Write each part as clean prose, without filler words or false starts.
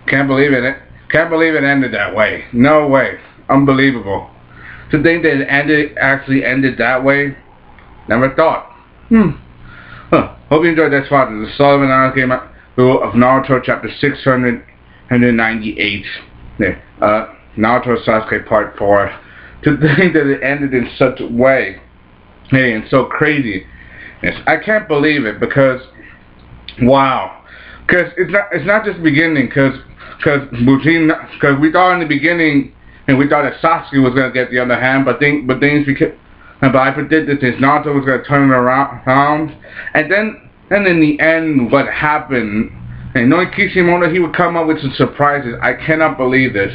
Can't believe it. Can't believe it ended that way. No way. Unbelievable. To think that it actually ended that way, never thought. Hope you enjoyed that part of the Sellavin game of Naruto chapter 698. Naruto Sasuke part 4. To think that it ended in such a way. Hey, and so crazy. Yes, I can't believe it because, wow. Because it's not just beginning, because we thought in the beginning, and we thought that Sasuke was going to get the other hand, but I predicted that Naruto was going to turn it around, and then in the end, what happened, and knowing Kishimoto, he would come up with some surprises. I cannot believe this.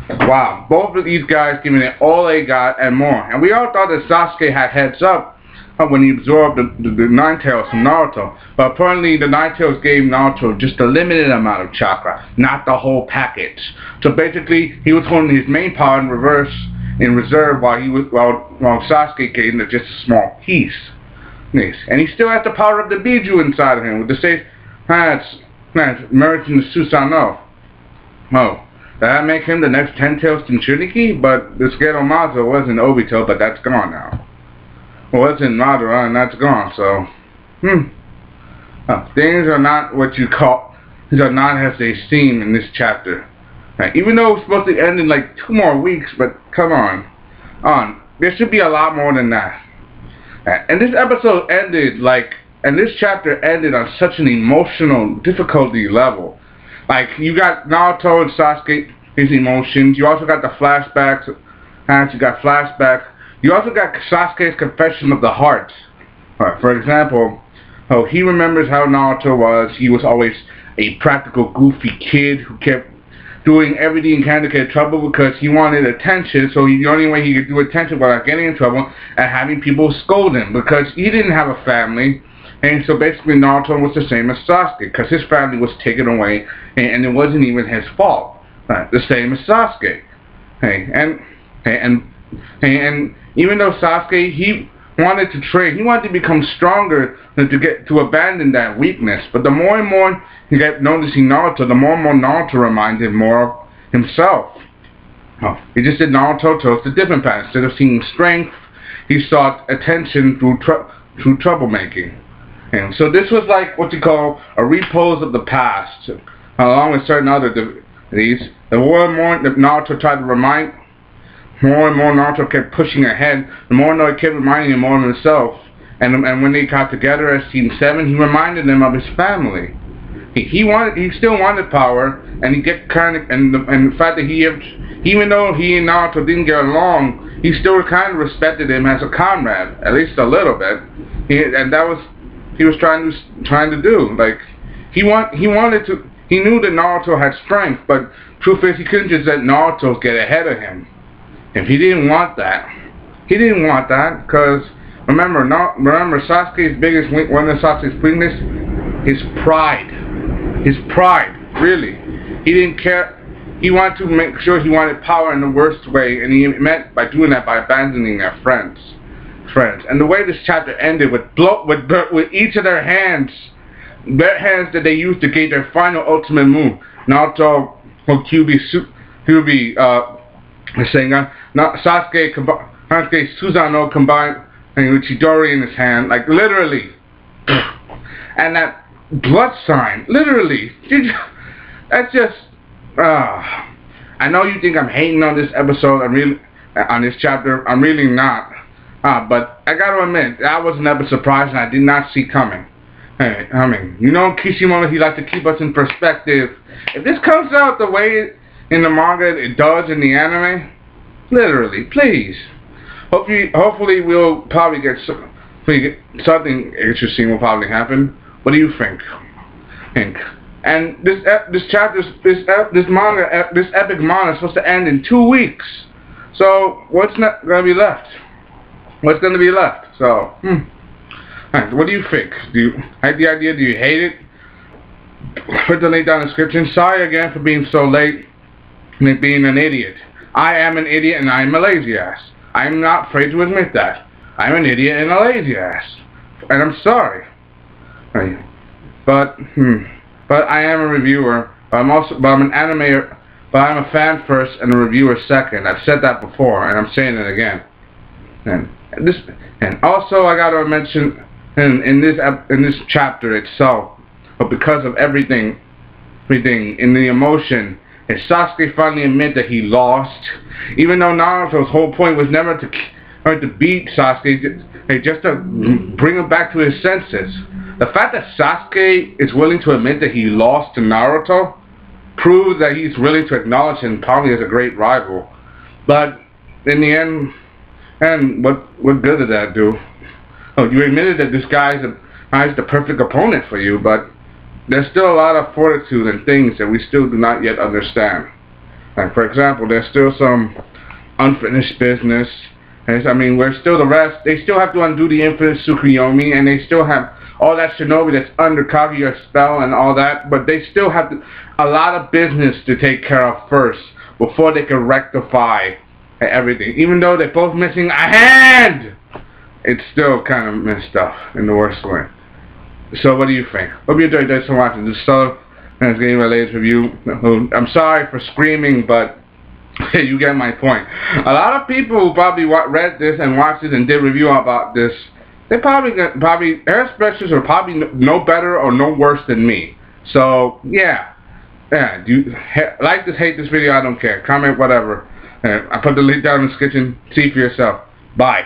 Wow, both of these guys giving it all they got and more, and we all thought that Sasuke had heads up when he absorbed the Nine Tails from Naruto. But apparently the Nine Tails gave Naruto just a limited amount of chakra, not the whole package. So basically, he was holding his main power in reserve, while Sasuke gave him just a small piece. Nice. And he still has the power of the Biju inside of him, with the same merged in the Susanoo. Oh, that make him the next 10 Tails Tenshiniki? But the Geto Mazo was in Obito, but that's gone now. Well, it's in Madara, and that's gone, so, things are not what you call, things are not as they seem in this chapter. Right. Even though it's supposed to end in like 2 more weeks, but come on, there should be a lot more than that. Right. And this episode ended and this chapter ended on such an emotional difficulty level. Like, you got Naruto and Sasuke, his emotions, you also got the flashbacks, you also got Sasuke's confession of the heart. For example, he remembers how Naruto was. He was always a practical, goofy kid who kept doing everything he can to get in trouble because he wanted attention. So the only way he could do attention without getting in trouble and having people scold him, because he didn't have a family. And so basically Naruto was the same as Sasuke, because his family was taken away and it wasn't even his fault. The same as Sasuke. And even though Sasuke, he wanted to train, he wanted to become stronger to abandon that weakness. But the more and more he kept noticing Naruto, the more and more Naruto reminded him more of himself. He just did Naruto chose a different path. Instead of seeing strength, he sought attention through troublemaking. And so this was like what you call a repose of the past, along with certain other these. The more and more that Naruto tried to remind, more and more Naruto kept pushing ahead, the more Naruto kept reminding him more of himself. And when they got together as Team 7, he reminded them of his family. He still wanted power, and he get and the fact that even though he and Naruto didn't get along, he still kind of respected him as a comrade, at least a little bit. And that was he was trying to do. Like he knew that Naruto had strength, but truth is he couldn't just let Naruto get ahead of him. If he didn't want that, because remember Sasuke's one of Sasuke's weakness, his pride, really. He didn't care. He wanted to make sure he wanted power in the worst way, and he meant by doing that by abandoning their friends. And the way this chapter ended with each of their hands that they used to get their final ultimate move. Naruto, Sasuke Susanoo combined with Chidori in his hand, like literally, and that blood sign, literally, that's just, I know you think I'm hating on this episode, on this chapter, I'm really not, but I gotta admit, that was another surprise and I did not see coming. Hey, I mean, Kishimoto, he likes to keep us in perspective. If this comes out the way in the manga it does in the anime, literally, please. Hopefully we'll probably get something interesting will probably happen. What do you think? And this epic manga is supposed to end in 2 weeks. So what's not gonna be left? So, what do you think? Do you like the idea? Do you hate it? Put the link down in the description. Sorry again for being so late and being an idiot. I am an idiot and I am a lazy ass. I am not afraid to admit that. I'm an idiot and a lazy ass. And I'm sorry. But I am a reviewer but I'm an animator, but I'm a fan first and a reviewer second. I've said that before, and I'm saying it again. And also I gotta mention in this chapter itself, but because of everything in the emotion, and Sasuke finally admit that he lost, even though Naruto's whole point was never to beat Sasuke, just to bring him back to his senses. The fact that Sasuke is willing to admit that he lost to Naruto proves that he's willing to acknowledge him probably as a great rival. But in the end, and what good did that do? Oh, you admitted that this guy's the perfect opponent for you, but there's still a lot of fortitude and things that we still do not yet understand. Like, for example, there's still some unfinished business. And I mean, we're still the rest. They still have to undo the infinite Tsukuyomi, and they still have all that shinobi that's under Kaguya's spell and all that, but they still have a lot of business to take care of first before they can rectify everything. Even though they're both missing a hand, it's still kind of messed up in the worst way. So what do you think? Hope you enjoyed this and watching this solo and getting my latest review. I'm sorry for screaming, but you get my point. A lot of people who probably read this and watched it and did review about this, they probably air specialists are probably no better or no worse than me. So yeah. Do you like this, hate this video? I don't care. Comment whatever. I put the link down in the description. See for yourself. Bye.